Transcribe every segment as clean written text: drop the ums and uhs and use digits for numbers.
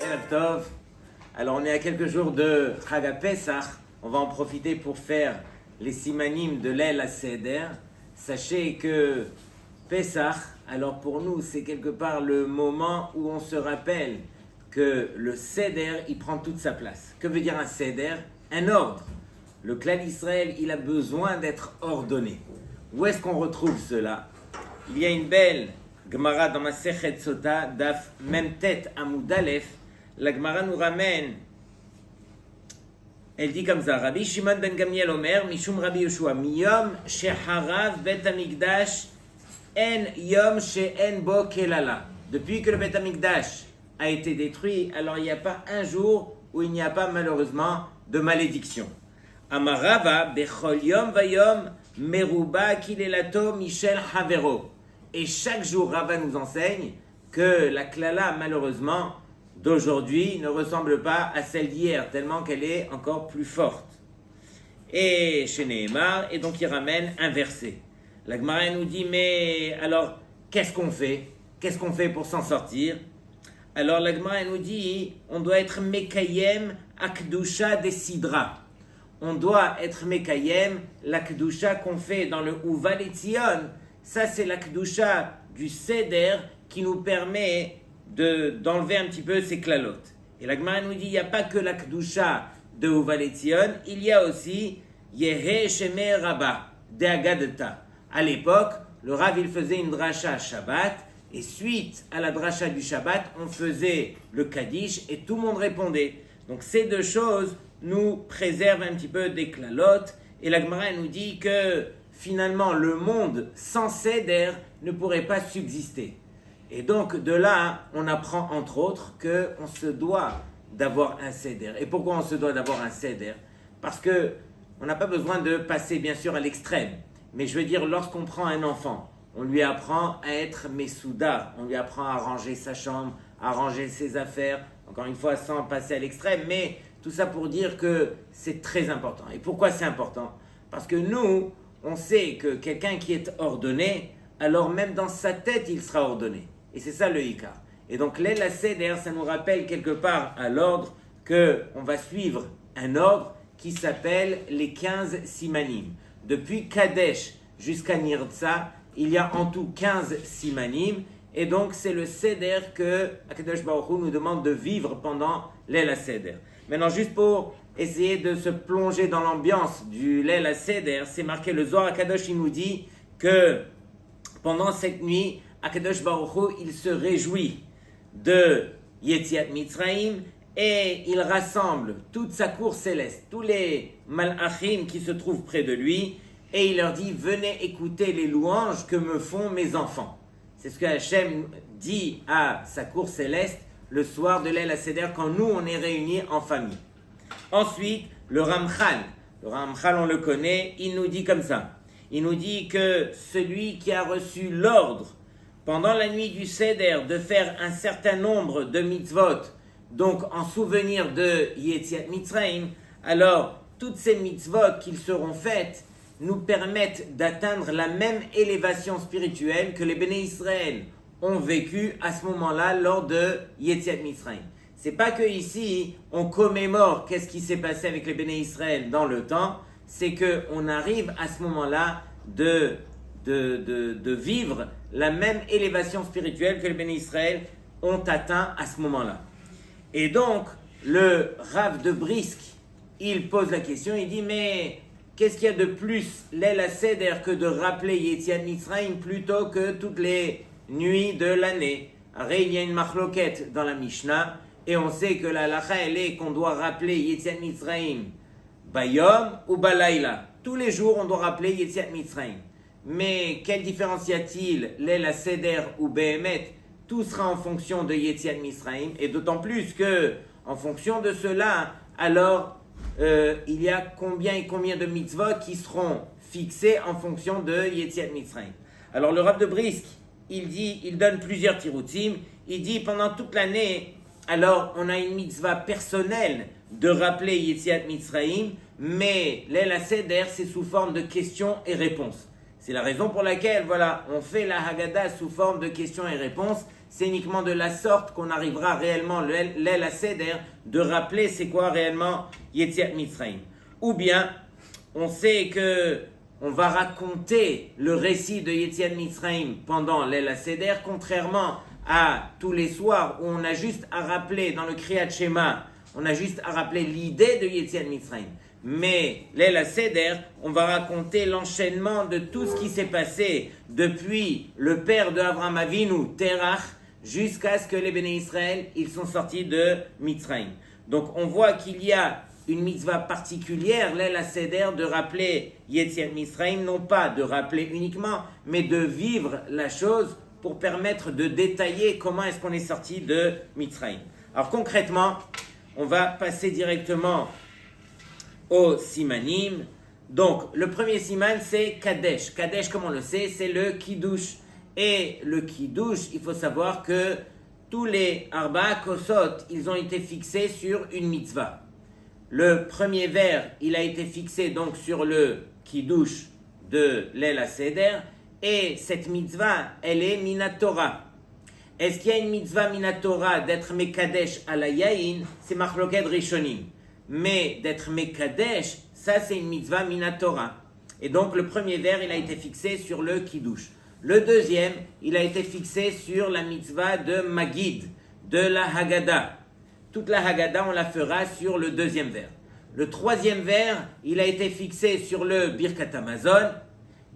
Erev Tov. Alors on est à quelques jours de Chag Pesach. On va en profiter pour faire les simanim de l'El HaSeder. Sachez que Pesach, alors pour nous, c'est quelque part le moment où on se rappelle que le Seder, il prend toute sa place. Que veut dire un Seder? Un ordre. Le clan d'Israël, il a besoin d'être ordonné. Où est-ce qu'on retrouve cela? Il y a une belle Gemara dans Masechet Sota, Daf Memtet Amud Aleph. La Gemara nous ramène, elle dit comme ça: Rabbi Shimon ben Gamliel Omer, Mishum Rabbi Yoshua, Miyom Sheharav Bet Hamikdash, En Yom She'en Bo Kelala. Depuis que le Bet Hamikdash a été détruit, alors il n'y a pas un jour où il n'y a pas malheureusement de malédiction. Amarava Bechol Yom Vayom Meruba Kilelato Michel Havero. Et chaque jour, Rava nous enseigne que la klala, malheureusement, d'aujourd'hui ne ressemble pas à celle d'hier, tellement qu'elle est encore plus forte. Et chez Nehemar, et donc il ramène un verset. La Gemara nous dit, mais alors, qu'est-ce qu'on fait? Qu'est-ce qu'on fait pour s'en sortir? Alors la Gemara nous dit, on doit être Mekayem Akdusha des Sidra. On doit être Mekayem, la Kdusha qu'on fait dans le Uval Etzion. Ça, c'est la Kdusha du Seder qui nous permet d'enlever un petit peu ces klalotes. Et la Gemara nous dit, il n'y a pas que la Kdusha de Uval Etzion, il y a aussi Yehe Sheme Rabba, de Agadeta. À l'époque, le Rav, il faisait une dracha Shabbat, et suite à la dracha du Shabbat, on faisait le Kaddish, et tout le monde répondait. Donc ces deux choses nous préservent un petit peu des klalotes, et la Gemara nous dit que finalement, le monde sans Seder ne pourrait pas subsister. Et donc, de là, on apprend entre autres qu'on se doit d'avoir un Seder. Et pourquoi on se doit d'avoir un Seder? Parce que on n'a pas besoin de passer, bien sûr, à l'extrême. Mais je veux dire, lorsqu'on prend un enfant, on lui apprend à être Messouda, on lui apprend à ranger sa chambre, à ranger ses affaires, encore une fois, sans passer à l'extrême. Mais tout ça pour dire que c'est très important. Et pourquoi c'est important? Parce que nous, on sait que quelqu'un qui est ordonné, alors même dans sa tête, il sera ordonné. Et c'est ça le Ikar. Et donc, l'El HaSeder, ça nous rappelle quelque part à l'ordre qu'on va suivre un ordre qui s'appelle les 15 simanim. Depuis Kadesh jusqu'à Nirtza, il y a en tout 15 simanim. Et donc, c'est le Seder que Akadosh Baruch Hu nous demande de vivre pendant l'El HaSeder. Maintenant, juste pour essayer de se plonger dans l'ambiance du l'El HaSeder, c'est marqué, le Zohar HaKadosh, il nous dit que pendant cette nuit, HaKadosh Baruch Hu, il se réjouit de Yetziat Mitzrayim et il rassemble toute sa cour céleste, tous les malachim qui se trouvent près de lui, et il leur dit: venez écouter les louanges que me font mes enfants. C'est ce que Hachem dit à sa cour céleste le soir de l'El HaSeder, quand nous on est réunis en famille. Ensuite, le Ramchal, on le connaît, il nous dit comme ça. Il nous dit que celui qui a reçu l'ordre pendant la nuit du Seder de faire un certain nombre de mitzvot, donc en souvenir de Yetziat Mitzrayim, alors toutes ces mitzvot qui seront faites nous permettent d'atteindre la même élévation spirituelle que les Béné Israël ont vécu à ce moment-là lors de Yetziat Mitzrayim. C'est pas que ici on commémore qu'est-ce qui s'est passé avec les Béné Israël dans le temps, c'est qu'on arrive à ce moment-là de vivre la même élévation spirituelle que les Béné Israël ont atteint à ce moment-là. Et donc, le Rav de Brisk, il pose la question, il dit: mais qu'est-ce qu'il y a de plus l'El HaSeder que de rappeler Yetziat Mitzrayim plutôt que toutes les nuits de l'année? Alors, il y a une machloket dans la Mishnah, et on sait que la halakha, elle est qu'on doit rappeler Yetziat Mitzrayim Bayom ou Balayla. Tous les jours, on doit rappeler Yetziat Mitzrayim. Mais quelle différence y a-t-il, l'El HaSeder ou Behemet? Tout sera en fonction de Yetziat Mitzrayim, et d'autant plus que, en fonction de cela, alors il y a combien et combien de mitzvot qui seront fixés en fonction de Yetziat Mitzrayim. Alors le Rav de Brisk, il donne plusieurs tiroutim. Il dit pendant toute l'année, alors on a une mitzvah personnelle de rappeler Yetziat Mitzrayim, mais l'El HaSeder, c'est sous forme de questions et réponses. C'est la raison pour laquelle, voilà, on fait la Haggadah sous forme de questions et réponses. c'est uniquement de la sorte qu'on arrivera réellement, Leil HaSeder, de rappeler c'est quoi réellement Yetziat Mitzrayim. Ou bien, on sait que on va raconter le récit de Yetziat Mitzrayim pendant Leil HaSeder, contrairement à tous les soirs où on a juste à rappeler dans le Kriyat Shema, on a juste à rappeler l'idée de Yetziat Mitzrayim. Mais Leil HaSeder, on va raconter l'enchaînement de tout ce qui s'est passé depuis le père de Avraham Avinu, Terach, jusqu'à ce que les Béné Israël, ils sont sortis de Mitzrayim. Donc on voit qu'il y a une mitzvah particulière, Leil HaSeder, de rappeler Yetziat Mitzrayim, non pas de rappeler uniquement, mais de vivre la chose pour permettre de détailler comment est-ce qu'on est sorti de Mitzrayim. Alors concrètement, on va passer directement au simanim. Donc, le premier siman, c'est Kadesh. Kadesh, comme on le sait, c'est le Kiddush. Et le Kiddush, il faut savoir que tous les Arba Kosot, ils ont été fixés sur une mitzvah. Le premier vers, il a été fixé donc sur le Kiddush de Leil HaSeder. Et cette mitzvah, elle est Minatora. Est-ce qu'il y a une mitzvah Minatora d'être Mekadesh à la Yaïn? C'est Machloked Rishonim. Mais d'être Mekadesh, ça c'est une mitzvah Minatora. Et donc le premier vers, il a été fixé sur le Kiddush. Le deuxième, il a été fixé sur la mitzvah de Magid, de la Haggadah. Toute la Haggadah, on la fera sur le deuxième vers. Le troisième vers, il a été fixé sur le Birkat Hamazon.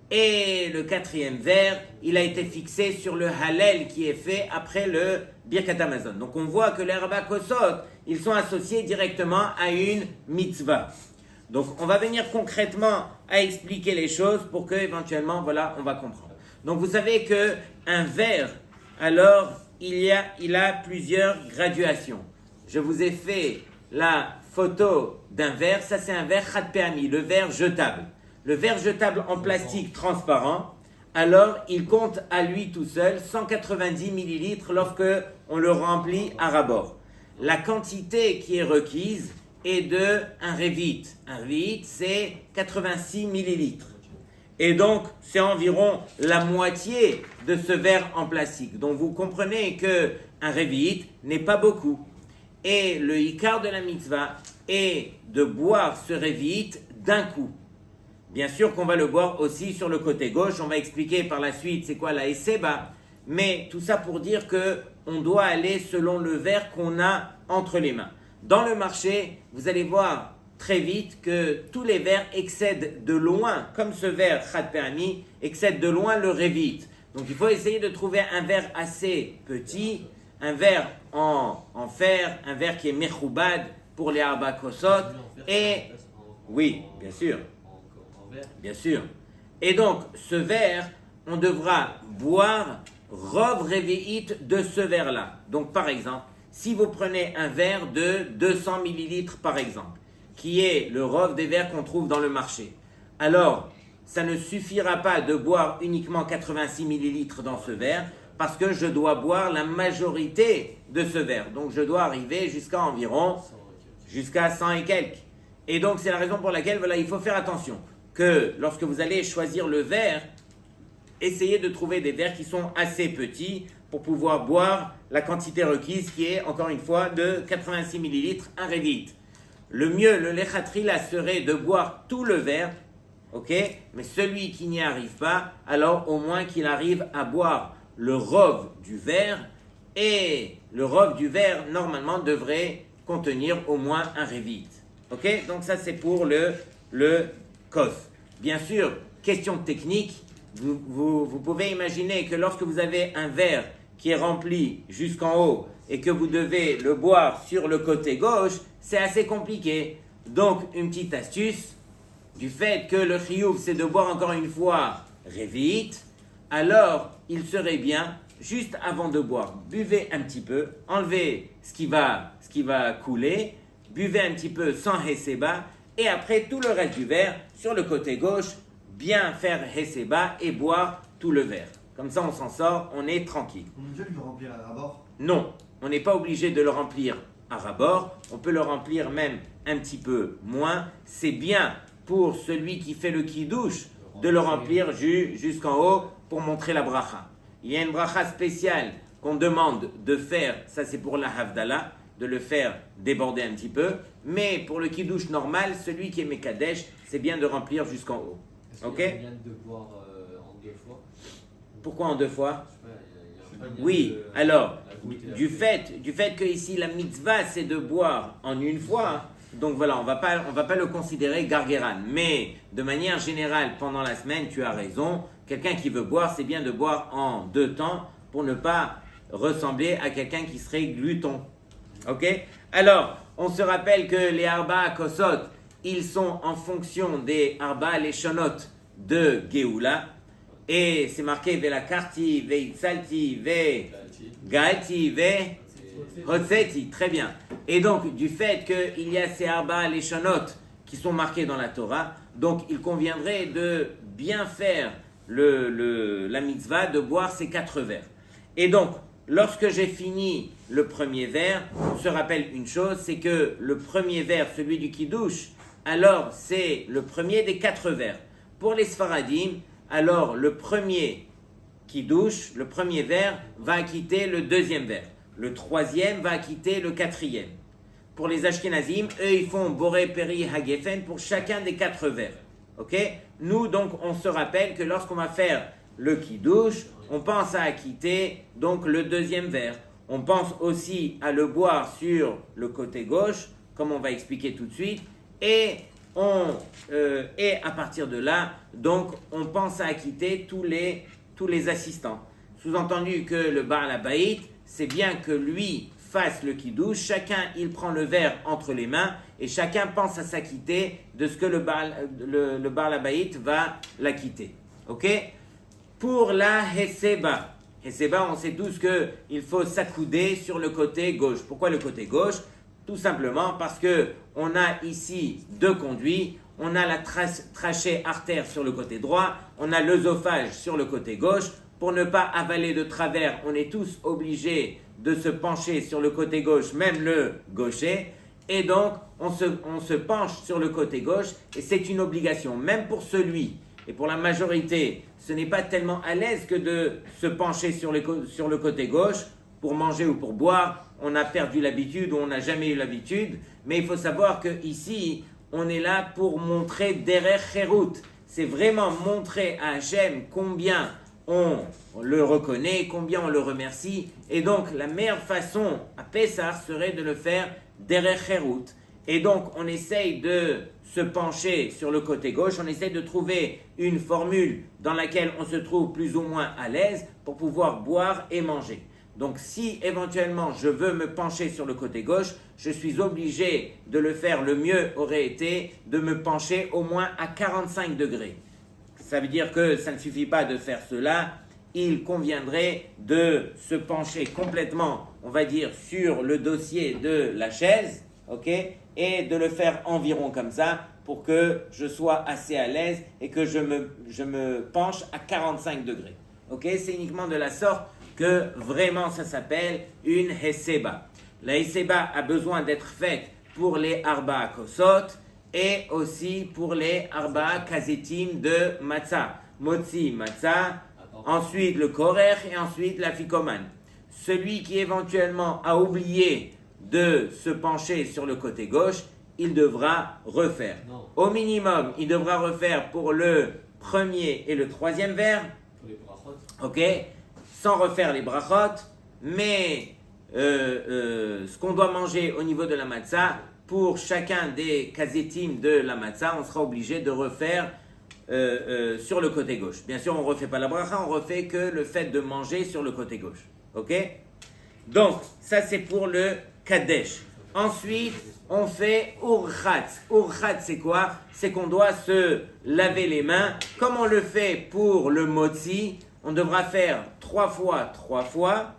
Et le quatrième vers, il a été fixé sur le Hallel qui est fait après le Birkat Hamazon. Donc on voit que les Arba Kosot, ils sont associés directement à une mitzvah. Donc on va venir concrètement à expliquer les choses pour que éventuellement, voilà, on va comprendre. Donc vous savez que un vers, alors il a plusieurs graduations. Je vous ai fait la photo d'un verre, ça c'est un verre Chad Pe'ami, le verre jetable. Le verre jetable en plastique transparent, alors il compte à lui tout seul 190 millilitres lorsque on le remplit à ras-bord. La quantité qui est requise est de un révit. Un révit, c'est 86 millilitres. Et donc, c'est environ la moitié de ce verre en plastique. Donc, vous comprenez qu'un révit n'est pas beaucoup. Et le ikar de la mitzvah est de boire ce révit d'un coup. Bien sûr qu'on va le boire aussi sur le côté gauche. On va expliquer par la suite c'est quoi la Esseba. Mais tout ça pour dire qu'on doit aller selon le verre qu'on a entre les mains. Dans le marché, vous allez voir très vite que tous les verres excèdent de loin, comme ce verre Chad Pe'ami, excède de loin le révit. Donc il faut essayer de trouver un verre assez petit, un verre en fer, un verre qui est mechoubad pour les Arba Kosot. Et oui, bien sûr. Bien sûr. Et donc, ce verre, on devra boire rov révéite de ce verre-là. Donc, par exemple, si vous prenez un verre de 200 millilitres, par exemple, qui est le rov des verres qu'on trouve dans le marché, alors, ça ne suffira pas de boire uniquement 86 millilitres dans ce verre, parce que je dois boire la majorité de ce verre. Donc, je dois arriver jusqu'à 100 et quelques. Et donc, c'est la raison pour laquelle, voilà, il faut faire attention. Que lorsque vous allez choisir le verre, essayez de trouver des verres qui sont assez petits pour pouvoir boire la quantité requise qui est, encore une fois, de 86 millilitres, un révit. Le mieux, le lechatrila serait de boire tout le verre, ok? Mais celui qui n'y arrive pas, alors au moins qu'il arrive à boire le rov du verre, et le rov du verre, normalement, devrait contenir au moins un révit. Ok? Donc ça, c'est pour le kos. Bien sûr, question technique, vous pouvez imaginer que lorsque vous avez un verre qui est rempli jusqu'en haut et que vous devez le boire sur le côté gauche, c'est assez compliqué. Donc, une petite astuce, du fait que le chiyuv, c'est de boire encore une fois révit, alors il serait bien, juste avant de boire, buvez un petit peu, enlevez ce qui va couler, buvez un petit peu sans heseba, et après tout le reste du verre, sur le côté gauche, bien faire heseba et boire tout le verre. Comme ça, on s'en sort, on est tranquille. On est obligé de le remplir à ras-bord? Non, on n'est pas obligé de le remplir à ras-bord. On peut le remplir même un petit peu moins. C'est bien pour celui qui fait le kiddush de le remplir jusqu'en haut pour montrer la bracha. Il y a une bracha spéciale qu'on demande de faire, ça c'est pour la Havdalah, de le faire déborder un petit peu, mais pour le kiddush normal, celui qui est Mekadesh, c'est bien de remplir jusqu'en haut. Ok? Il y a moyen de boire en 2 fois. Pourquoi en 2 fois? Oui, alors, du fait que ici la mitzvah c'est de boire en une fois, donc voilà, on va pas le considérer gargeran, mais de manière générale, pendant la semaine, tu as raison, quelqu'un qui veut boire, c'est bien de boire en 2 temps pour ne pas ressembler à quelqu'un qui serait gluton. Ok? Alors, on se rappelle que les Arba Kosot, ils sont en fonction des Arba Leshonot de Geoula. Et c'est marqué Velakarti, Veitzalti, Vegalti, Vehotzeti. Très bien. Et donc, du fait qu'il y a ces Arba Leshonot qui sont marqués dans la Torah, donc il conviendrait de bien faire la mitzvah de boire ces 4 verres. Et donc, lorsque j'ai fini le premier verre, on se rappelle une chose, c'est que le premier verre, celui du Kiddush, alors c'est le premier des 4 verres. Pour les Sfaradim, alors le premier Kiddush, le premier verre, va acquitter le deuxième verre. Le troisième va acquitter le 4e. Pour les Ashkenazim, eux, ils font Boré, Peri, Hagefen pour chacun des 4 verres. Ok? Nous, donc, on se rappelle que lorsqu'on va faire le Kiddush, on pense à acquitter donc le deuxième verre. On pense aussi à le boire sur le côté gauche, comme on va expliquer tout de suite, et à partir de là, donc, on pense à acquitter tous les assistants. Sous-entendu que le Baal Habayit, c'est bien que lui fasse le Kiddush, chacun il prend le verre entre les mains et chacun pense à s'acquitter de ce que le Baal Habayit va l'acquitter. Ok? Pour la Heseba, on sait tous qu'il faut s'accouder sur le côté gauche. Pourquoi le côté gauche? Tout simplement parce que on a ici 2 conduits, on a la trachée artère sur le côté droit, on a l'œsophage sur le côté gauche. Pour ne pas avaler de travers, on est tous obligés de se pencher sur le côté gauche, même le gaucher. Et donc, on se penche sur le côté gauche et c'est une obligation, même pour celui. Et pour la majorité, ce n'est pas tellement à l'aise que de se pencher sur le côté gauche pour manger ou pour boire. On a perdu l'habitude ou on n'a jamais eu l'habitude. Mais il faut savoir qu'ici, on est là pour montrer Derer Cherut. C'est vraiment montrer à Hachem combien on le reconnaît, combien on le remercie. Et donc, la meilleure façon à Pessah serait de le faire Derer Cherut. Et donc, on essaye de se pencher sur le côté gauche, on essaye de trouver une formule dans laquelle on se trouve plus ou moins à l'aise pour pouvoir boire et manger. Donc, si éventuellement je veux me pencher sur le côté gauche, je suis obligé de le faire. Le mieux aurait été de me pencher au moins à 45 degrés. Ça veut dire que ça ne suffit pas de faire cela. Il conviendrait de se pencher complètement, on va dire, sur le dossier de la chaise, ok, et de le faire environ comme ça pour que je sois assez à l'aise et que je me penche à 45 degrés. Ok, c'est uniquement de la sorte que vraiment ça s'appelle une Heseba. La Heseba a besoin d'être faite pour les Arba Kosot et aussi pour les Arba Kazetim de Matzah. Motzi Matzah, ensuite le Korer et ensuite la Fikoman. Celui qui éventuellement a oublié de se pencher sur le côté gauche, il devra refaire. Non. Au minimum, il devra refaire pour le premier et le troisième verre. Pour les brachot. Ok, sans refaire les brachot, mais ce qu'on doit manger au niveau de la matzah, pour chacun des kazetim de la matzah, on sera obligé de refaire sur le côté gauche. Bien sûr, on ne refait pas la bracha, on refait que le fait de manger sur le côté gauche. Ok? Donc, ça c'est pour le kadesh. Ensuite, on fait urchatz. Urchatz, c'est quoi? C'est qu'on doit se laver les mains. Comme on le fait pour le motzi, on devra faire 3 fois,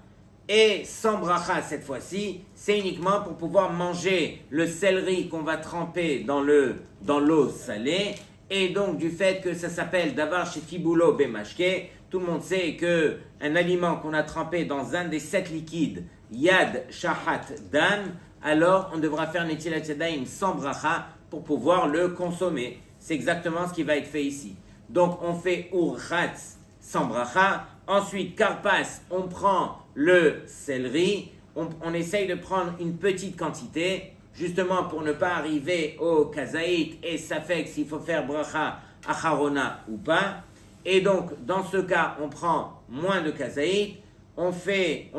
et sans bracha cette fois-ci, c'est uniquement pour pouvoir manger le céleri qu'on va tremper dans l'eau salée, et donc du fait que ça s'appelle davar chez Tibulo Bemashke, tout le monde sait que un aliment qu'on a trempé dans un des 7 liquides, Yad, Shahat, Dan, alors on devra faire Netilat Yadayim sans bracha pour pouvoir le consommer. C'est exactement ce qui va être fait ici. Donc on fait urchatz sans bracha. Ensuite, karpas, on prend le céleri, on essaye de prendre une petite quantité, justement pour ne pas arriver au kazaït et safek s'il faut faire bracha acharona ou pas. Et donc, dans ce cas, on prend moins de kazaït, on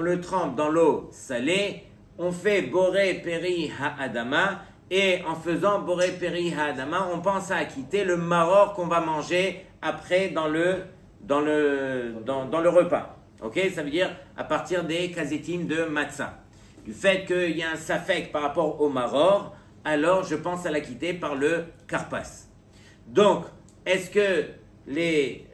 le trempe dans l'eau salée, on fait boré peri ha'adama, et en faisant boré peri ha'adama, on pense à acquitter le maror qu'on va manger après dans le repas. Ok, ça veut dire à partir des kazetim de matzah. Du fait qu'il y a un safek par rapport au maror, alors je pense à l'acquitter par le karpas. Donc, est-ce que les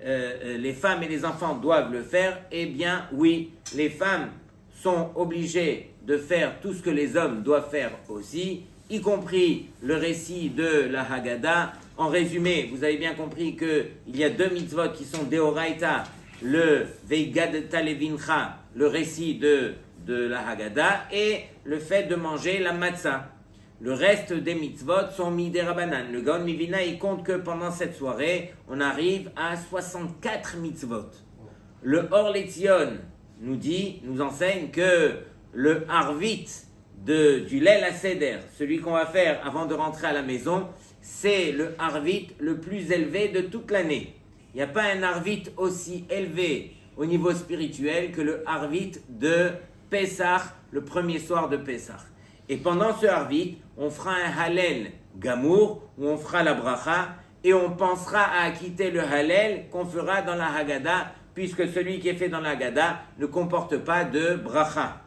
femmes et les enfants doivent le faire? Eh bien, oui, les femmes sont obligées de faire tout ce que les hommes doivent faire aussi, y compris le récit de la Haggadah. En résumé, vous avez bien compris qu'il y a 2 mitzvot qui sont Deoraita, le Veigadta Levincha, le récit de la Haggadah, et le fait de manger la matzah. Le reste des mitzvot sont midérabanan. Le Gaon Mivina, il compte que pendant cette soirée, on arrive à 64 mitzvot. Le Or Letzion nous enseigne que le Harvit du Leil HaSeder, celui qu'on va faire avant de rentrer à la maison, c'est le Harvit le plus élevé de toute l'année. Il n'y a pas un Harvit aussi élevé au niveau spirituel que le Harvit de Pessah, le premier soir de Pessah. Et pendant ce Harvit, on fera un Hallel Gamour, où on fera la bracha, et on pensera à acquitter le Hallel qu'on fera dans la Haggadah, puisque celui qui est fait dans la Haggadah ne comporte pas de bracha.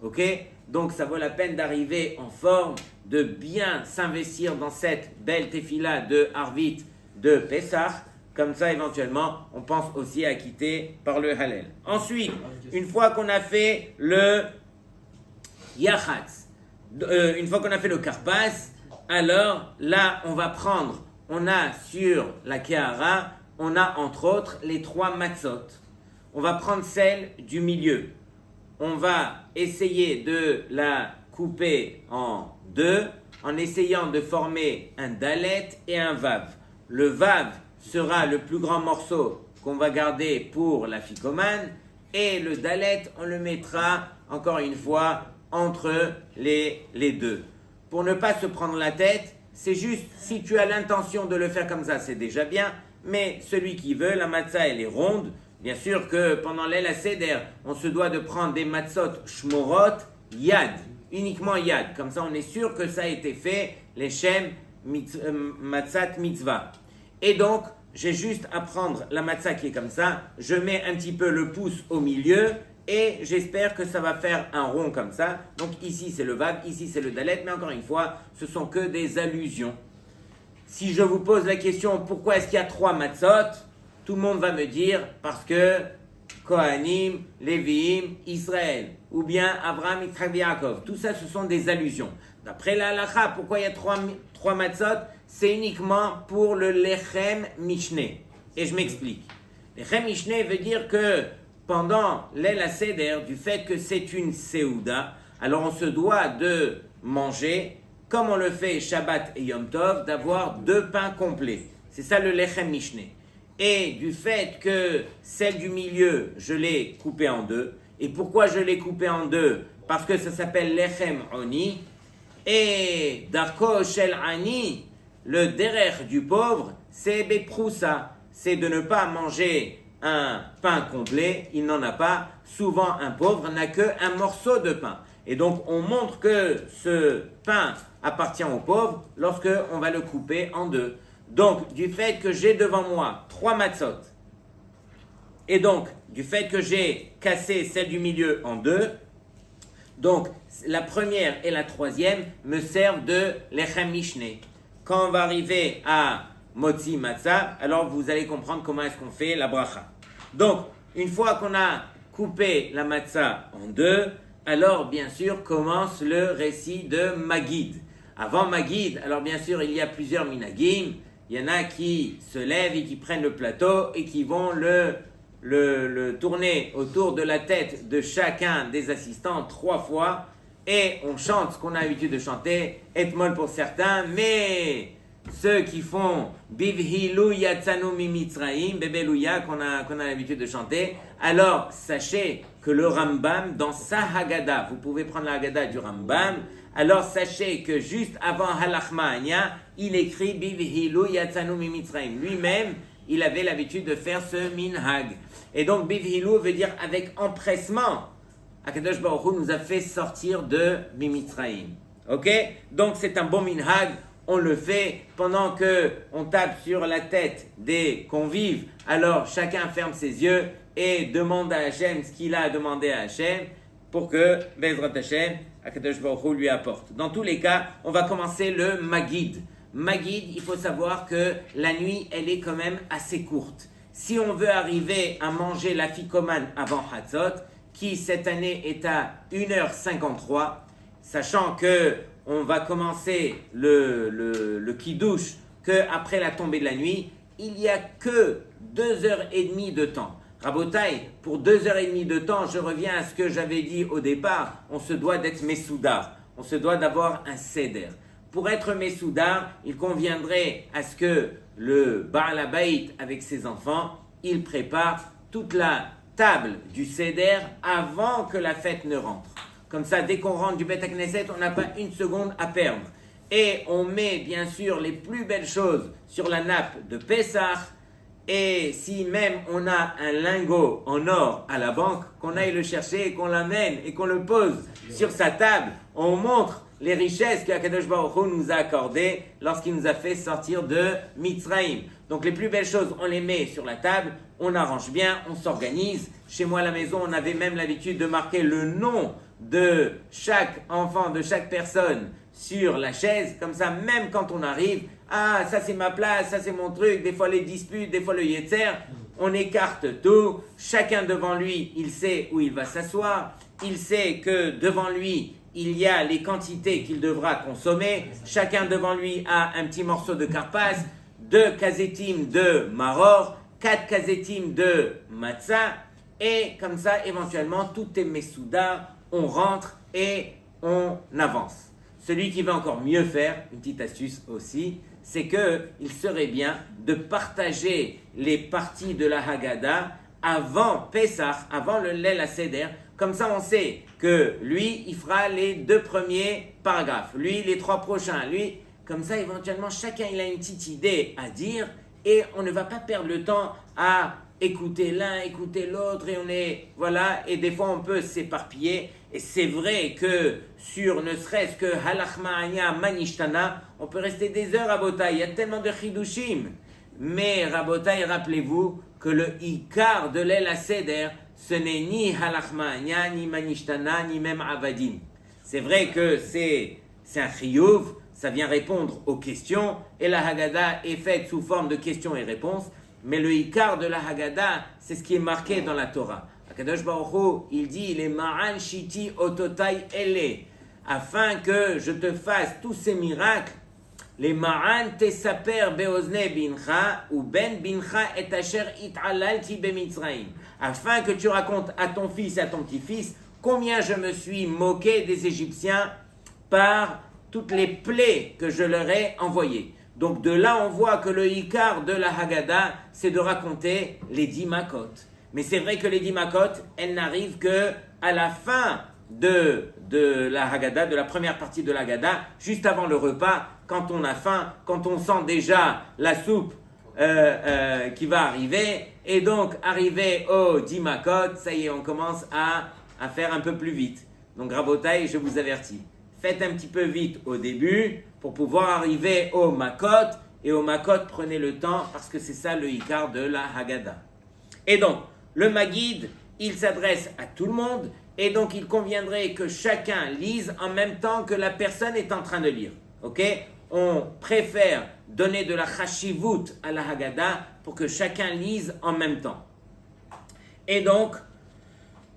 Ok? Donc ça vaut la peine d'arriver en forme, de bien s'investir dans cette belle tefila de Harvit de Pessah. Comme ça, éventuellement, on pense aussi à quitter par le Hallel. Ensuite, une fois qu'on a fait le Yachatz, une fois qu'on a fait le Karpas, alors là, on a sur la Kehara, on a entre autres les 3 matzot. On va prendre celle du milieu. On va essayer de la couper en 2, en essayant de former un dalet et un vav. Le vav sera le plus grand morceau qu'on va garder pour la ficomane, et le dalet, on le mettra, encore une fois, entre les 2. Pour ne pas se prendre la tête, c'est juste, si tu as l'intention de le faire comme ça, c'est déjà bien, mais celui qui veut, la matzah, elle est ronde. Bien sûr que pendant l'El HaSeder, on se doit de prendre des matzot shmorot yad, uniquement yad. Comme ça, on est sûr que ça a été fait, les shem matzat mitzvah. Et donc, j'ai juste à prendre la matzah qui est comme ça, je mets un petit peu le pouce au milieu, et j'espère que ça va faire un rond comme ça. Donc ici c'est le vav, ici c'est le dalet, mais encore une fois, ce sont que des allusions. Si je vous pose la question, pourquoi est-ce qu'il y a 3 matzot? Tout le monde va me dire, parce que Kohanim, Lévi'im, Israël, ou bien Abraham, Yitzhak, Yaakov. Tout ça, ce sont des allusions. D'après la halakha, pourquoi il y a 3 matzot? C'est uniquement pour le Lechem Mishneh. Et je m'explique. Lechem Mishneh veut dire que pendant l'El HaSeder, du fait que c'est une Seouda, alors on se doit de manger, comme on le fait Shabbat et Yom Tov, d'avoir 2 pains complets. C'est ça le Lechem Mishneh. Et du fait que celle du milieu, je l'ai coupée en 2. Et pourquoi je l'ai coupée en 2? Parce que ça s'appelle Lechem Oni. Et Darko Shel Ani, le derer du pauvre, c'est Beproussa. C'est de ne pas manger un pain complet, il n'en a pas. Souvent, un pauvre n'a qu'un morceau de pain. Et donc, on montre que ce pain appartient au pauvre lorsque on va le couper en 2. Donc, du fait que j'ai devant moi 3 matzot, et donc, du fait que j'ai cassé celle du milieu en 2, donc, la première et la troisième me servent de Lechem Mishneh. Quand on va arriver à Motzi Matzah, alors vous allez comprendre comment est-ce qu'on fait la bracha. Donc, une fois qu'on a coupé la matzah en 2, alors bien sûr commence le récit de Magid. Avant Magid, alors bien sûr il y a plusieurs minagim. Il y en a qui se lèvent et qui prennent le plateau et qui vont le tourner autour de la tête de chacun des assistants 3 fois. Et on chante ce qu'on a l'habitude de chanter, Etmol pour certains, mais ceux qui font Bivhilu Yatsanu Mimitzraim, Bebelouya, qu'on a l'habitude de chanter, alors sachez que le Rambam, dans sa Haggadah, vous pouvez prendre la Haggadah du Rambam, alors sachez que juste avant Halachma'anya, il écrit Bivhilu Yatsanu Mimitzraim. Lui-même, il avait l'habitude de faire ce minhag. Et donc Bivhilu veut dire avec empressement. Akadosh Baruch Hu nous a fait sortir de Mimitzraim. Ok? Donc c'est un bon minhag. On le fait pendant que on tape sur la tête des convives. Alors chacun ferme ses yeux et demande à Hachem ce qu'il a à demander à Hachem pour que Bezrat Hachem, Akadosh Baruch Hu lui apporte. Dans tous les cas, on va commencer le Magid. Magid, il faut savoir que la nuit, elle est quand même assez courte. Si on veut arriver à manger la ficomane avant Hatzot, qui cette année est à 1h53, sachant que on va commencer le kiddush qu'après la tombée de la nuit, il n'y a que 2h30 de temps. Rabotai, pour 2h30 de temps, je reviens à ce que j'avais dit au départ, on se doit d'être messoudar, on se doit d'avoir un seder. Pour être messoudar, il conviendrait à ce que le Baal Habayit avec ses enfants, il prépare toute la table du seder avant que la fête ne rentre. Comme ça, dès qu'on rentre du Beth Knesset, on n'a pas une seconde à perdre. Et on met bien sûr les plus belles choses sur la nappe de Pessah. Et si même on a un lingot en or à la banque, qu'on aille le chercher et qu'on l'amène et qu'on le pose sur sa table, on montre les richesses que Akadosh Baruch Hu nous a accordées lorsqu'il nous a fait sortir de Mitzrayim. Donc les plus belles choses, on les met sur la table, on arrange bien, on s'organise. Chez moi à la maison, on avait même l'habitude de marquer le nom de chaque enfant, de chaque personne sur la chaise, comme ça même quand on arrive, ah ça c'est ma place, ça c'est mon truc, des fois les disputes, des fois le yetzer, on écarte tout, chacun devant lui, il sait où il va s'asseoir, il sait que devant lui, il y a les quantités qu'il devra consommer, chacun devant lui a un petit morceau de karpas, 2 kazetim de maror, 4 kazetim de matzah, et comme ça éventuellement tout est mesouda, on rentre et on avance. Celui qui veut encore mieux faire, une petite astuce aussi, c'est qu'il serait bien de partager les parties de la Haggadah avant Pessah, avant le Leil HaSeder. Comme ça, on sait que lui, il fera les 2 premiers paragraphes, lui, les 3 prochains, lui. Comme ça, éventuellement, chacun il a une petite idée à dire et on ne va pas perdre le temps à écouter l'un, écouter l'autre et on est, voilà, et des fois on peut s'éparpiller. Et c'est vrai que sur ne serait-ce que Halachma'anya Manishtana, on peut rester des heures à Rabotai, il y a tellement de chidushim. Mais Rabotai, rappelez-vous que le Ikar de l'El HaSeder, ce n'est ni Halachma'anya, ni Manishtana, ni même Avadim. C'est vrai que c'est un chiyuv, ça vient répondre aux questions, et la Haggadah est faite sous forme de questions et réponses, mais le Ikar de la Haggadah, c'est ce qui est marqué dans la Torah. Akadosh Baruch Hu, il dit, les Ma'an Shiti Ototai Ele, afin que je te fasse tous ces miracles, les Ma'an Tesaper Beozne Bincha, ou Ben Bincha et Asher It'alalti Bemitzraim, afin que tu racontes à ton fils et à ton petit-fils combien je me suis moqué des Égyptiens par toutes les plaies que je leur ai envoyées. Donc de là, on voit que le Ikar de la Haggadah, c'est de raconter les 10 makot. Mais c'est vrai que les 10 makot, elles n'arrivent que à la fin de la Haggadah, de la première partie de la Haggadah, juste avant le repas, quand on a faim, quand on sent déjà la soupe qui va arriver. Et donc, arrivé aux 10 makot, ça y est, on commence à faire un peu plus vite. Donc, Rabotai, je vous avertis. Faites un petit peu vite au début pour pouvoir arriver au makot. Et au makot, prenez le temps parce que c'est ça le Ikar de la Haggadah. Et donc, le Magid, il s'adresse à tout le monde. Et donc, il conviendrait que chacun lise en même temps que la personne est en train de lire. Ok? On préfère donner de la chashivut à la Haggadah pour que chacun lise en même temps. Et donc,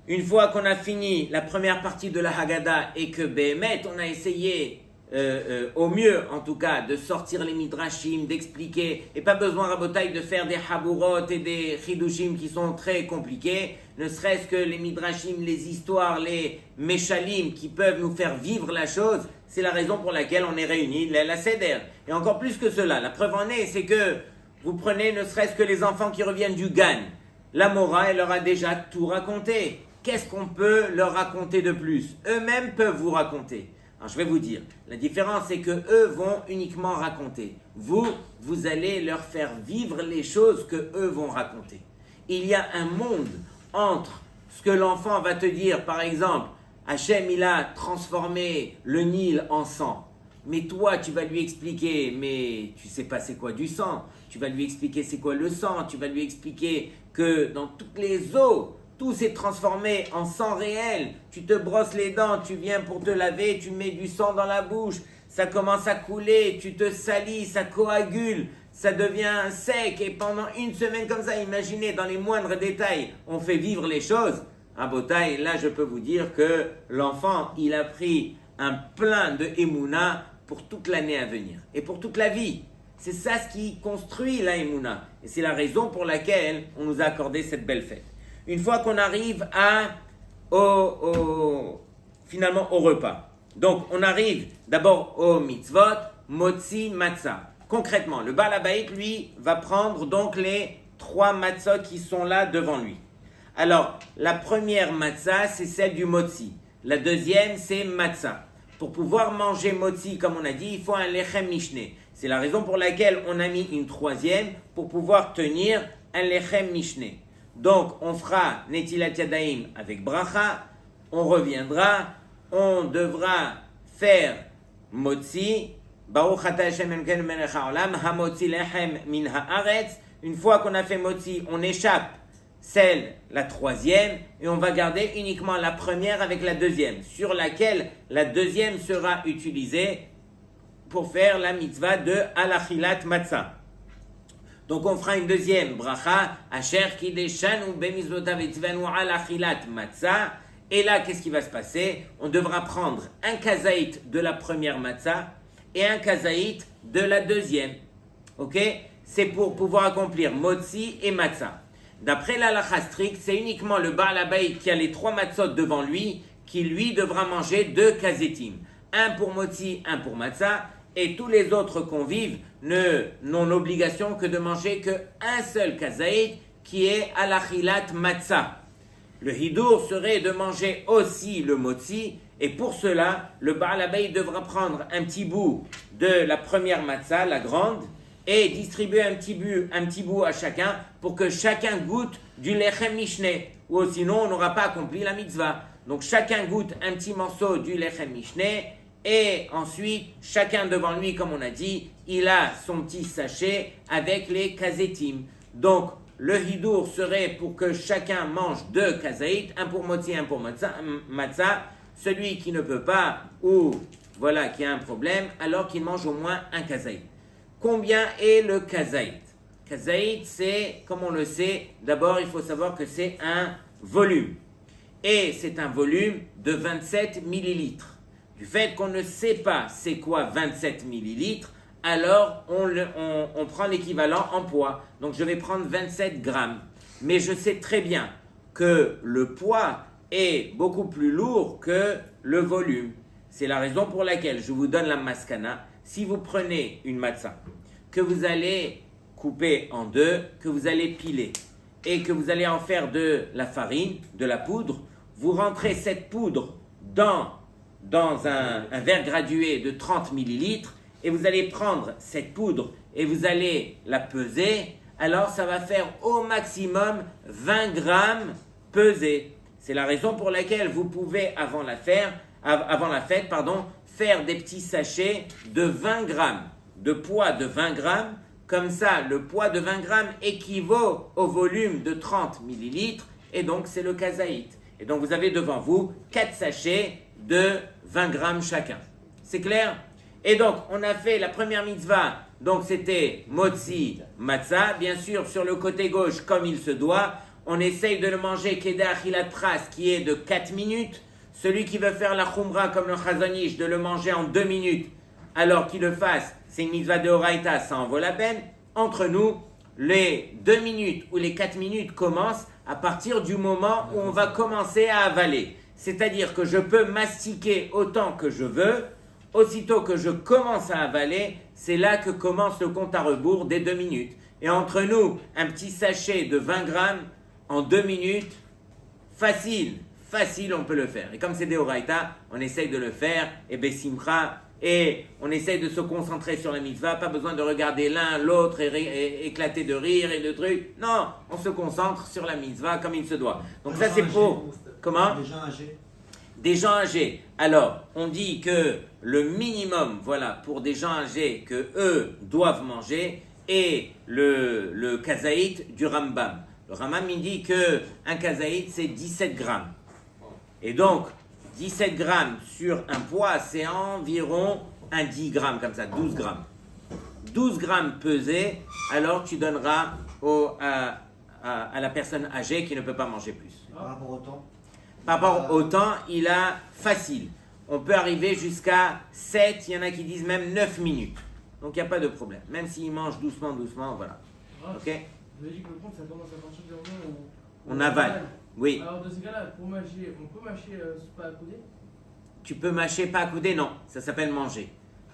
une fois qu'on a fini la première partie de la Haggadah et que Béhémet, on a essayé au mieux en tout cas de sortir les midrashim, d'expliquer, et pas besoin Rabotai de faire des haburot et des chidushim qui sont très compliqués, ne serait-ce que les midrashim, les histoires, les meshalim qui peuvent nous faire vivre la chose, C'est la raison pour laquelle on est réunis, la Seder. Et encore plus que cela, la preuve en est, c'est que vous prenez ne serait-ce que les enfants qui reviennent du Gan. La Mora, elle leur a déjà tout raconté. Qu'est-ce qu'on peut leur raconter de plus? Eux-mêmes peuvent vous raconter. Alors je vais vous dire, la différence c'est que eux vont uniquement raconter. Vous allez leur faire vivre les choses que eux vont raconter. Il y a un monde entre ce que l'enfant va te dire, par exemple, Hachem il a transformé le Nil en sang. Mais toi tu vas lui expliquer, mais tu sais pas c'est quoi du sang. Tu vas lui expliquer c'est quoi le sang. Tu vas lui expliquer que dans toutes les eaux, tout s'est transformé en sang réel. Tu te brosses les dents, tu viens pour te laver, tu mets du sang dans la bouche, ça commence à couler, tu te salis, ça coagule, ça devient sec. Et pendant une semaine comme ça, imaginez, dans les moindres détails, on fait vivre les choses. À Botaï, là je peux vous dire que l'enfant, il a pris un plein de Emouna pour toute l'année à venir. Et pour toute la vie. C'est ça ce qui construit la Emouna. Et c'est la raison pour laquelle on nous a accordé cette belle fête. Une fois qu'on arrive finalement au repas. Donc, on arrive d'abord au mitzvot, motzi, matzah. Concrètement, le Baal Habayit, lui, va prendre donc les 3 matzot qui sont là devant lui. Alors, la première matzah, c'est celle du motzi. La deuxième, c'est matzah. Pour pouvoir manger motzi, comme on a dit, il faut un lechem mishné. C'est la raison pour laquelle on a mis une 3e pour pouvoir tenir un lechem mishné. Donc, on fera Netilat Yadayim avec bracha, on reviendra, on devra faire Motzi, Baruch Ata Hashem Elokeinu Melech HaOlam, HaMotzi Lechem Min HaAretz. Une fois qu'on a fait Motzi, on échappe la 3e, et on va garder uniquement la première avec la 2e, sur laquelle la 2e sera utilisée pour faire la mitzvah de Alachilat Matzah. Donc on fera une deuxième bracha, Asher Kideshanu Bemizvotav Etzvenu Alachilat Matzah. Et là, qu'est-ce qui va se passer? On devra prendre un kazaït de la première matzah et un kazaït de la deuxième. Ok? C'est pour pouvoir accomplir motzi et matzah. D'après l'halakha strict, c'est uniquement le Baal Habayit qui a les 3 matzot devant lui qui lui devra manger 2 kazetim. Un pour motzi, un pour matzah. Et tous les autres convives n'ont l'obligation que de manger qu'un seul kazaït qui est alachilat matzah. Le hidour serait de manger aussi le motzi, et pour cela, le Baal Habayit devra prendre un petit bout de la première matzah, la grande, et distribuer un petit bout à chacun pour que chacun goûte du lechem mishné, ou sinon on n'aura pas accompli la mitzvah. Donc chacun goûte un petit morceau du lechem mishné, et ensuite, chacun devant lui, comme on a dit, il a son petit sachet avec les kazetim. Donc, le hidour serait pour que chacun mange 2 kazaït, un pour motzi, un pour matzah. Celui qui ne peut pas, ou voilà, qui a un problème, alors qu'il mange au moins un kazaït. Combien est le kazaït? Kazaït, c'est, comme on le sait, d'abord il faut savoir que c'est un volume. Et c'est un volume de 27 millilitres. Du fait qu'on ne sait pas c'est quoi 27 millilitres, alors on prend l'équivalent en poids. Donc je vais prendre 27 grammes. Mais je sais très bien que le poids est beaucoup plus lourd que le volume. C'est la raison pour laquelle je vous donne la maskana. Si vous prenez une matzah, que vous allez couper en 2, que vous allez piler, et que vous allez en faire de la farine, de la poudre, vous rentrez cette poudre dans un verre gradué de 30 millilitres, et vous allez prendre cette poudre et vous allez la peser, alors ça va faire au maximum 20 grammes pesés. C'est la raison pour laquelle vous pouvez, avant la fête, faire des petits sachets de 20 grammes, de poids de 20 grammes. Comme ça, le poids de 20 grammes équivaut au volume de 30 millilitres, et donc c'est le kazaït. Et donc vous avez devant vous 4 sachets de 20 grammes chacun. C'est clair? Et donc, on a fait la première mitzvah, donc c'était motzi, matzah. Bien sûr, sur le côté gauche, comme il se doit, on essaye de le manger kedeh achilat pras, qui est de 4 minutes. Celui qui veut faire la khumra comme le Chazon Ish, de le manger en 2 minutes, alors qu'il le fasse, c'est une mitzvah de Horaïta, ça en vaut la peine. Entre nous, les 2 minutes ou les 4 minutes commencent à partir du moment où on va commencer à avaler. C'est-à-dire que je peux mastiquer autant que je veux, aussitôt que je commence à avaler, c'est là que commence le compte à rebours des 2 minutes. Et entre nous, un petit sachet de 20 grammes en 2 minutes, facile, on peut le faire. Et comme c'est des Horaïta, on essaye de le faire, et Bessimcha, et on essaye de se concentrer sur la mitzvah, pas besoin de regarder l'un, l'autre, et éclater de rire et de trucs. Non, on se concentre sur la mitzvah comme il se doit. Donc ça c'est pour... Comment ? Des gens âgés. Des gens âgés. Alors, on dit que le minimum, voilà, pour des gens âgés que eux doivent manger est le kazaït du Rambam. Le Rambam il dit que un kazaït c'est 17 grammes. Et donc, 17 grammes sur un poids, c'est environ un 10 grammes comme ça, 12 grammes. 12 grammes pesés, alors tu donneras à la personne âgée qui ne peut pas manger plus. Par rapport au temps. Par rapport au temps, il a facile. On peut arriver jusqu'à 7, il y en a qui disent même 9 minutes. Donc il n'y a pas de problème. Même s'il mange doucement, voilà. Ok ? Vous avez dit que le compte, ça commence à partir du moment où On avale. Oui. Alors, dans ce cas-là, pour mâcher, on peut mâcher pas à couder? Tu peux mâcher pas à couder? Non, ça s'appelle manger.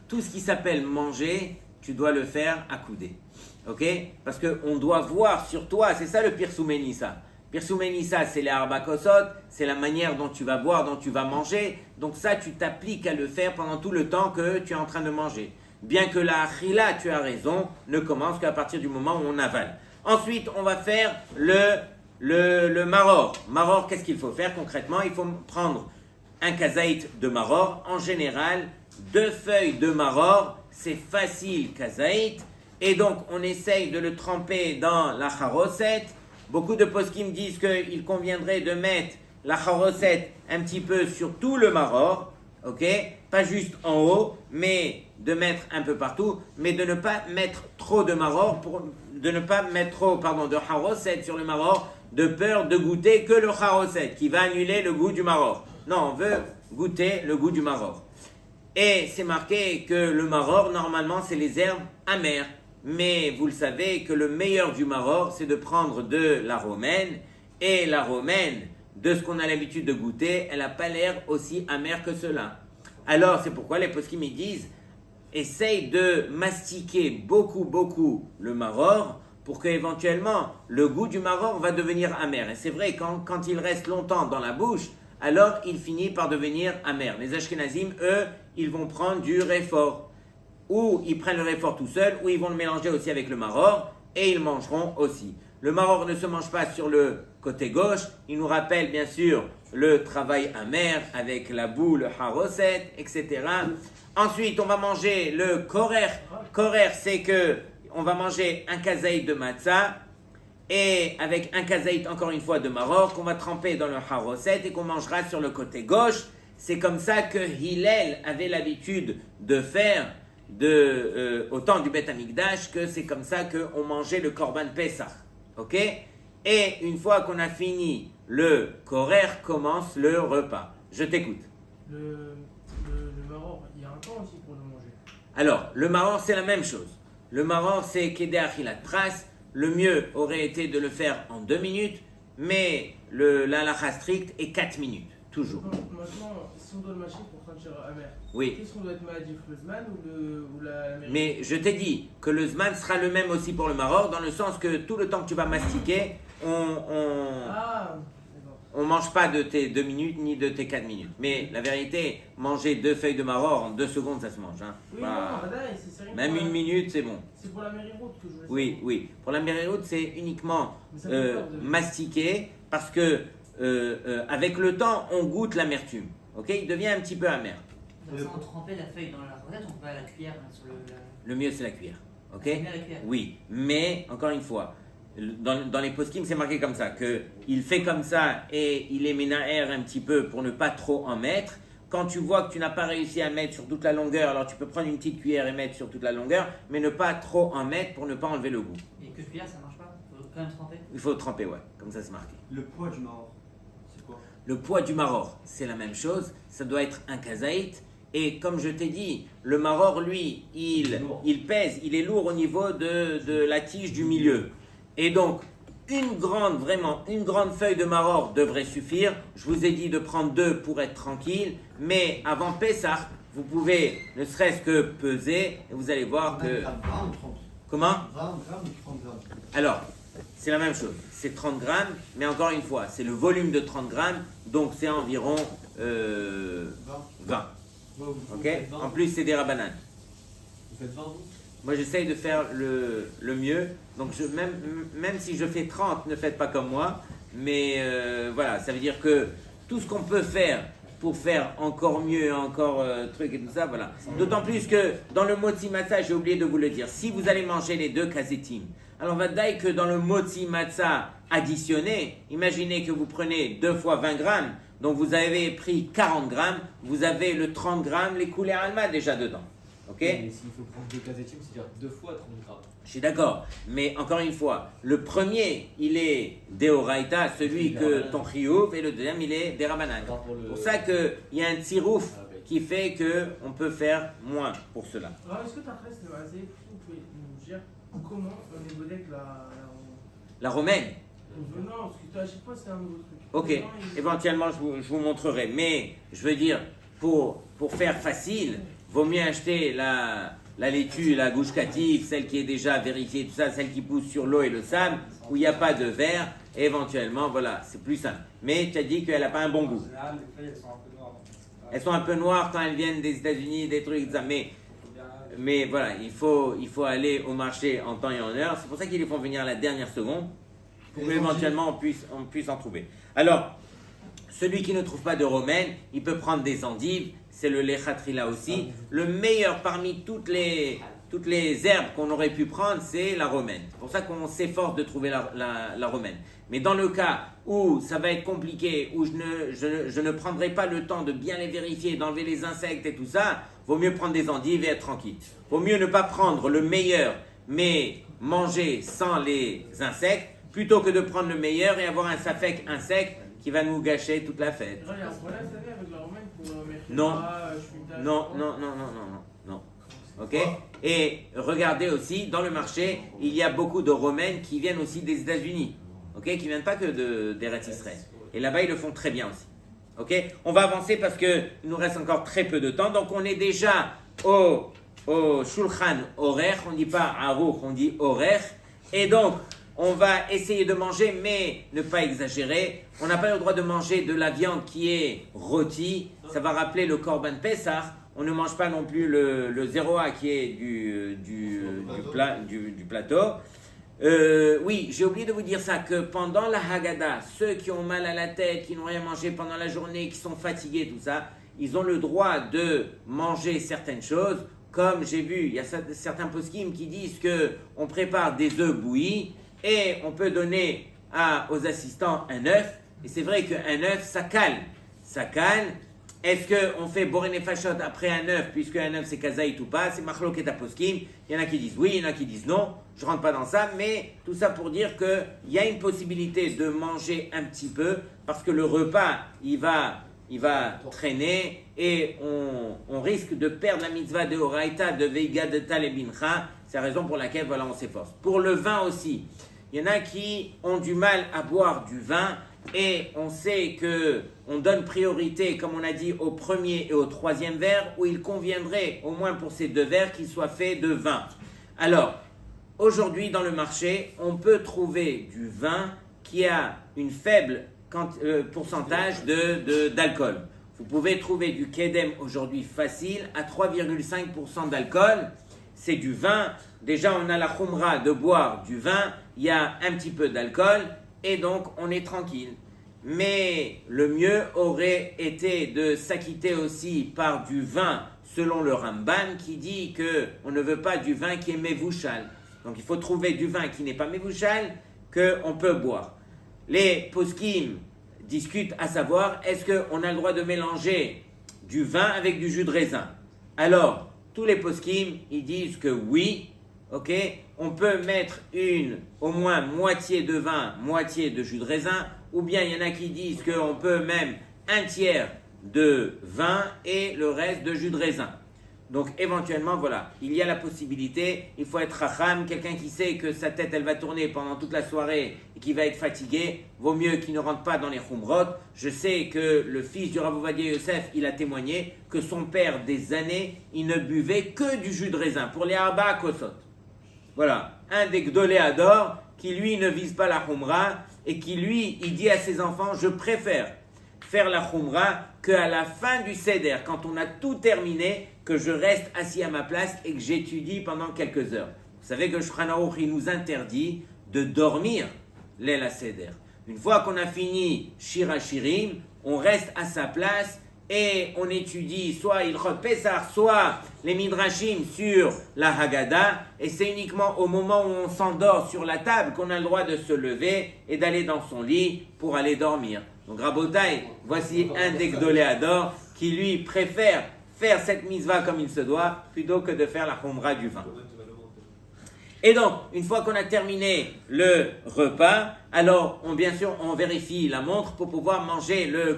Tout ce qui s'appelle manger, tu dois le faire à couder. Ok? Parce qu'on doit voir sur toi, c'est ça le Pirsoumenissa. Pirsoumenissa, c'est les arbakosot, c'est la manière dont tu vas boire, dont tu vas manger. Donc ça, tu t'appliques à le faire pendant tout le temps que tu es en train de manger. Bien que la achila, tu as raison, ne commence qu'à partir du moment où on avale. Ensuite, on va faire le maror. Maror, qu'est-ce qu'il faut faire concrètement? Il faut prendre un kazaït de maror. En général, 2 feuilles de maror, c'est facile kazaït. Et donc, on essaye de le tremper dans la charoset. Beaucoup de poskim disent qu'il conviendrait de mettre la charoset un petit peu sur tout le maror. Ok? Pas juste en haut, mais de mettre un peu partout, mais de ne pas mettre trop de maror, de ne pas mettre trop, de haroset sur le maror, de peur de goûter que le haroset, qui va annuler le goût du maror. Non, on veut goûter le goût du maror. Et c'est marqué que le maror, normalement, c'est les herbes amères. Mais vous le savez que le meilleur du maror, c'est de prendre de la romaine. Et la romaine, de ce qu'on a l'habitude de goûter, elle n'a pas l'air aussi amère que cela. Alors, c'est pourquoi les poskim ils disent, essaye de mastiquer beaucoup le maror pour qu'éventuellement le goût du maror va devenir amer. Et c'est vrai, quand il reste longtemps dans la bouche, alors il finit par devenir amer. Les Ashkenazim, eux, ils vont prendre du réfort. Ou ils prennent le réfort tout seul, ou ils vont le mélanger aussi avec le maror, et ils mangeront aussi. Le maror ne se mange pas sur le côté gauche, il nous rappelle bien sûr le travail amer avec la boue, le haroset, etc. Ensuite, on va manger le korer. Korer, c'est que on va manger un kazaït de matzah et avec un kazaït, encore une fois, de maror qu'on va tremper dans le haroset et qu'on mangera sur le côté gauche. C'est comme ça que Hillel avait l'habitude de faire au temps du Beth Amikdash, que c'est comme ça qu'on mangeait le Korban Pesach. Ok? Et une fois qu'on a fini le korer, commence le repas. Je t'écoute. Le maror, il y a un temps aussi pour le manger. Alors, le maror, c'est la même chose. Le maror, c'est Kedé Achilat Pras. Le mieux aurait été de le faire en 2 minutes, mais l'halakha strict est 4 minutes, toujours. Maintenant, si on doit le mâcher pour sentir amer, Oui. qu'est-ce qu'on doit être maladif, le zman ou la mérite? Mais je t'ai dit que le zman sera le même aussi pour le maror, dans le sens que tout le temps que tu vas mastiquer, on mange pas de tes 2 minutes ni de tes 4 minutes. Mais la vérité, manger 2 feuilles de maror en 2 secondes, ça se mange. Hein. Oui, Bah, non, c'est sérieux. même 1 minute, c'est bon. C'est pour la mériroute que je voulais Oui, oui. Pour la mériroute, c'est uniquement Mais ça fait peur de- mastiquer, parce que avec le temps, on goûte l'amertume. Ok? Il devient un petit peu amer. Donc, sans tremper la feuille dans la recette, on peut à la cuillère hein, sur le. Le mieux, c'est la cuillère. Ok? C'est mieux à la cuillère. Oui, mais encore une fois, dans les poskim, c'est marqué comme ça, qu'il fait comme ça et il est ména'er un petit peu pour ne pas trop en mettre. Quand tu vois que tu n'as pas réussi à mettre sur toute la longueur, alors tu peux prendre une petite cuillère et mettre sur toute la longueur, mais ne pas trop en mettre pour ne pas enlever le goût. Et que cuillère, ça marche pas? Faut quand même tremper. Il faut tremper, ouais, comme ça c'est marqué. Le poids du maror, c'est quoi? Le poids du maror, c'est la même chose, ça doit être un kazaït. Et comme je t'ai dit, le maror, lui, il pèse, il est lourd au niveau de la tige du milieu. Et donc, une grande feuille de maror devrait suffire. Je vous ai dit de prendre 2 pour être tranquille, mais avant Pessah, vous pouvez ne serait-ce que peser et vous allez voir que... 20 grammes, 30. Comment? 20 grammes ou 30 grammes. Alors, c'est la même chose. C'est 30 grammes, mais encore une fois, c'est le volume de 30 grammes, donc c'est environ 20. Ok? En plus, c'est des rabananes. Vous faites 20 vous? Moi, j'essaye de faire le mieux. Donc, même si je fais 30, ne faites pas comme moi. Mais voilà, ça veut dire que tout ce qu'on peut faire pour faire encore mieux, encore truc et tout ça, voilà. D'autant plus que dans le motzi matzah, j'ai oublié de vous le dire, si vous allez manger les deux kazetim, alors va dire que dans le motzi matzah additionné, imaginez que vous prenez 2 fois 20 grammes, donc vous avez pris 40 grammes, vous avez le 30 grammes, les coulées alma déjà dedans. Ok? Mais s'il faut prendre 2 kazetim, c'est-à-dire 2 fois 30 grammes. Je suis d'accord, mais encore une fois, le premier, il est Deoraita, celui que ton chiyuv, et le deuxième, il est des Rabanan. C'est pour ça qu'il y a un tsirouf qui fait qu'on peut faire moins pour cela. Alors, est-ce que tu as presque basé, vous pouvez nous dire comment on est bodek La romaine, non, parce que à chaque fois c'est un nouveau truc. ok, Maintenant, éventuellement je vous montrerai, mais je veux dire, pour faire facile, vaut mieux acheter la laitue, la gouche cative, celle qui est déjà vérifiée, tout ça, celle qui pousse sur l'eau et le sable, où il n'y a pas de verre, et éventuellement, voilà, c'est plus simple. Mais tu as dit qu'elle n'a pas un bon goût. En général, les feuilles, elles sont un peu noires. Elles sont un peu noires quand elles viennent des États-Unis, des trucs comme ça, mais voilà, il faut aller au marché en temps et en heure. C'est pour ça qu'ils les font venir à la dernière seconde, pour qu'éventuellement on puisse en trouver. Alors, celui qui ne trouve pas de romaine, il peut prendre des endives, c'est le lechatrila aussi. Le meilleur parmi toutes les herbes qu'on aurait pu prendre, c'est la romaine. C'est pour ça qu'on s'efforce de trouver la romaine. Mais dans le cas où ça va être compliqué, où je ne prendrai pas le temps de bien les vérifier, d'enlever les insectes et tout ça, vaut mieux prendre des endives et être tranquille. Vaut mieux ne pas prendre le meilleur, mais manger sans les insectes, plutôt que de prendre le meilleur et avoir un safek insecte qui va nous gâcher toute la fête. il y a un problème cette année avec la romaine pour mettre Non. Non. Ok? Et regardez aussi, dans le marché, il y a beaucoup de romaines qui viennent aussi des États-Unis. Ok? Qui ne viennent pas que d'Eretz Israël. Et là-bas, ils le font très bien aussi. Ok? On va avancer parce qu'il nous reste encore très peu de temps. Donc, on est déjà au Shulchan Orech. On ne dit pas Aruch, on dit Orech. Et donc, on va essayer de manger, mais ne pas exagérer. On n'a pas le droit de manger de la viande qui est rôtie. Ça va rappeler le Korban Pessah. On ne mange pas non plus le 0A qui est du plateau. Oui, j'ai oublié de vous dire ça, que pendant la Haggadah, ceux qui ont mal à la tête, qui n'ont rien mangé pendant la journée, qui sont fatigués, tout ça, ils ont le droit de manger certaines choses. Comme j'ai vu, il y a certains poskim qui disent qu'on prépare des œufs bouillis et on peut donner aux assistants un œuf. Et c'est vrai qu'un œuf, ça cale. Ça cale. Est-ce qu'on fait Boré Fachot après un œuf, puisque un œuf c'est kazaït ou pas? C'est Machloket Poskim. Il y en a qui disent oui, il y en a qui disent non. Je ne rentre pas dans ça, mais tout ça pour dire qu'il y a une possibilité de manger un petit peu, parce que le repas, il va traîner et on risque de perdre la mitzvah de Horaïta, de Veiga de Talebincha. C'est la raison pour laquelle voilà, on s'efforce. Pour le vin aussi, il y en a qui ont du mal à boire du vin et on sait qu'on donne priorité, comme on a dit, au premier et au troisième verre, où il conviendrait, au moins pour ces 2 verres, qu'ils soient faits de vin. Alors, aujourd'hui dans le marché, on peut trouver du vin qui a une faible pourcentage d'alcool. Vous pouvez trouver du Kedem aujourd'hui facile à 3,5% d'alcool. C'est du vin. Déjà, on a la khumra de boire du vin. Il y a un petit peu d'alcool et donc on est tranquille. Mais le mieux aurait été de s'acquitter aussi par du vin selon le Ramban qui dit qu'on ne veut pas du vin qui est mevouchal. Donc il faut trouver du vin qui n'est pas mevouchal qu'on peut boire. Les poskim discutent à savoir, est-ce qu'on a le droit de mélanger du vin avec du jus de raisin? Alors, tous les poskim, ils disent que oui, ok, on peut mettre au moins moitié de vin, moitié de jus de raisin, ou bien il y en a qui disent qu'on peut même 1/3 de vin et le reste de jus de raisin. Donc éventuellement, voilà, il y a la possibilité, il faut être racham, quelqu'un qui sait que sa tête elle va tourner pendant toute la soirée et qui va être fatigué, vaut mieux qu'il ne rentre pas dans les khumrot. Je sais que le fils du Rav Ovadia Yosef, il a témoigné que son père, des années, il ne buvait que du jus de raisin pour les arba kosot. Voilà, un des gdoléadors qui lui ne vise pas la khumra et qui lui, il dit à ses enfants, je préfère faire la khumra qu'à la fin du seder, quand on a tout terminé, que je reste assis à ma place et que j'étudie pendant quelques heures. Vous savez que Shulchan Aruch, il nous interdit de dormir l'El Seder. Une fois qu'on a fini Shir HaShirim, on reste à sa place et on étudie soit Ilchot Pesach, soit les Midrashim sur la Haggadah, et c'est uniquement au moment où on s'endort sur la table qu'on a le droit de se lever et d'aller dans son lit pour aller dormir. Donc Rabotai, voici un des Gdoléador qui lui préfère faire cette mitzvah comme il se doit plutôt que de faire la khumra du vin. Et donc, une fois qu'on a terminé le repas, alors bien sûr on vérifie la montre pour pouvoir manger le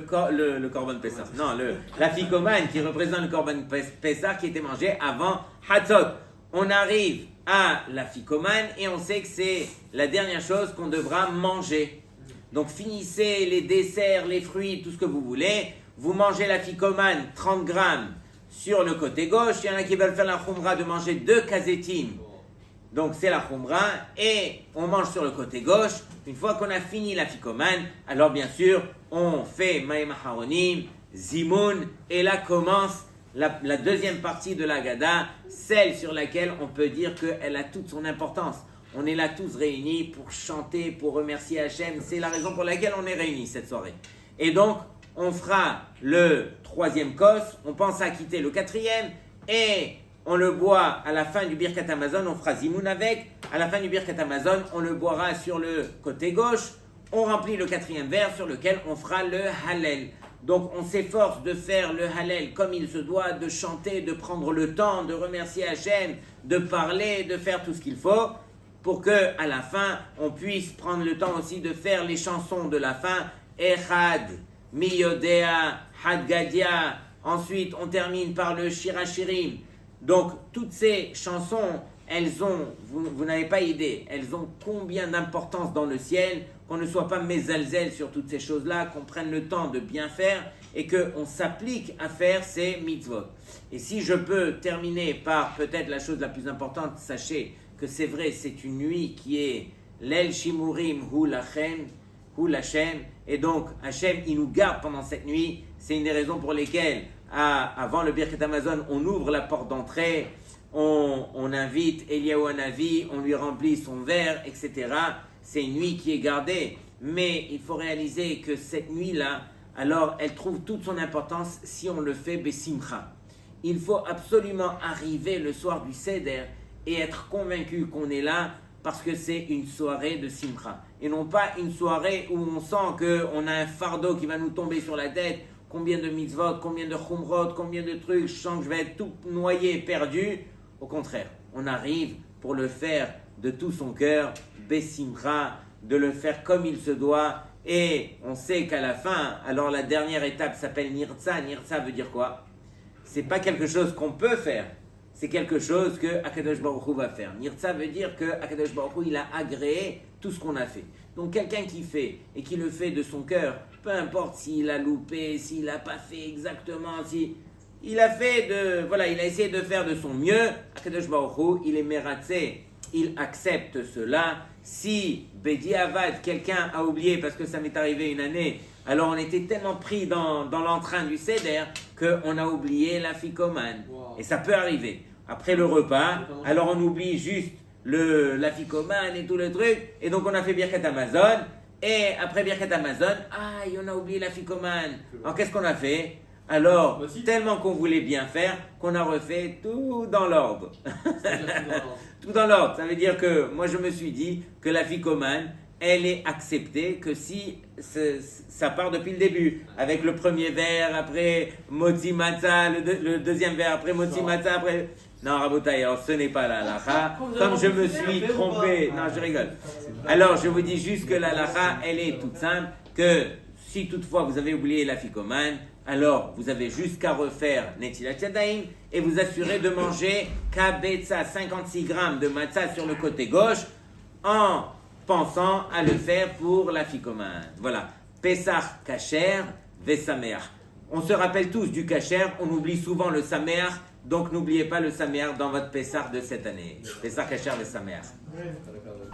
korban Pesach. Non, la ficomane qui représente le korban Pesach qui était mangé avant Hatzot. On arrive à la ficomane et on sait que c'est la dernière chose qu'on devra manger. Donc finissez les desserts, les fruits, tout ce que vous voulez. Vous mangez la ficomane, 30 grammes sur le côté gauche. Il y en a qui veulent faire la khumra de manger 2 kazetim. Donc c'est la khumra et on mange sur le côté gauche. Une fois qu'on a fini la ficomane, alors bien sûr on fait Maïm Haronim, Zimoun, et là commence la deuxième partie de la Gada, celle sur laquelle on peut dire qu'elle a toute son importance. On est là tous réunis pour chanter, pour remercier Hachem. C'est la raison pour laquelle on est réunis cette soirée. Et donc on fera le 3e kos, on pense à quitter le 4e et on le boit à la fin du Birkat Hamazon, on fera Zimoun avec. À la fin du Birkat Hamazon, on le boira sur le côté gauche. On remplit le 4e verre sur lequel on fera le Hallel. Donc on s'efforce de faire le Hallel comme il se doit, de chanter, de prendre le temps, de remercier Hachem, de parler, de faire tout ce qu'il faut pour que à la fin, on puisse prendre le temps aussi de faire les chansons de la fin. Echad, Miyodea, Hadgadia. Ensuite, on termine par le Shir HaShirim. Donc, toutes ces chansons, elles ont, vous n'avez pas idée, elles ont combien d'importance dans le ciel, qu'on ne soit pas mésalzel sur toutes ces choses-là, qu'on prenne le temps de bien faire et qu'on s'applique à faire ces mitzvot. Et si je peux terminer par peut-être la chose la plus importante, sachez que c'est vrai, c'est une nuit qui est l'El Shimurim Hu Lachem, et donc Hachem, il nous garde pendant cette nuit. C'est une des raisons pour lesquelles avant le Birkat Hamazon, on ouvre la porte d'entrée, on invite Eliyahu Hanavi, on lui remplit son verre, etc. C'est une nuit qui est gardée, mais il faut réaliser que cette nuit-là, alors elle trouve toute son importance si on le fait besimcha. Il faut absolument arriver le soir du Seder et être convaincu qu'on est là parce que c'est une soirée de simcha. Et non pas une soirée où on sent qu'on a un fardeau qui va nous tomber sur la tête. Combien de mitzvot, combien de chumrot, combien de trucs, je sens que je vais être tout noyé, perdu. Au contraire, on arrive pour le faire de tout son cœur, besimcha, de le faire comme il se doit. Et on sait qu'à la fin, alors la dernière étape s'appelle Nirtza. Nirtza veut dire quoi? C'est pas quelque chose qu'on peut faire, c'est quelque chose que Akadosh Baruch Hu va faire. Nirtza veut dire que Akadosh Baruch Hu, il a agréé tout ce qu'on a fait. Donc quelqu'un qui fait et qui le fait de son cœur, peu importe s'il a loupé, s'il n'a pas fait exactement, il a essayé de faire de son mieux, Akadosh Baruch Hu, il est mératzé, il accepte cela. Si Bedi Avad, quelqu'un a oublié, parce que ça m'est arrivé une année, alors on était tellement pris dans l'entrain du Seder qu'on a oublié la ficomane. Wow. Et ça peut arriver. Après le repas, alors on oublie juste la ficomane et tout le truc, et donc on a fait Birkat Hamazon, et après Birkat Hamazon, on a oublié la ficomane. Alors qu'est-ce qu'on a fait? Alors, tellement qu'on voulait bien faire, qu'on a refait tout dans l'ordre. Tout dans l'ordre. Ça veut dire que moi je me suis dit que la ficomane, elle est acceptée que si ça part depuis le début, avec le premier verre, après Motzi Matzah, le deuxième verre, après Motzi Matzah, après... Non, Rabotai, alors ce n'est pas la halakha. Comme je me suis trompé, non, je rigole. Alors, je vous dis juste que la halakha, elle est toute simple, que si toutefois vous avez oublié la ficomane, alors vous avez juste qu'à refaire Netilat Yadayim et vous assurez de manger Kabetza, 56 grammes de matzah sur le côté gauche en pensant à le faire pour la ficomane. Voilà. Pesach Kacher, Vesameach. On se rappelle tous du Kacher, on oublie souvent le Sameach, donc n'oubliez pas le Sameach dans votre Pesach de cette année. Pesach Kacher, Vesameach. Pas d'accord.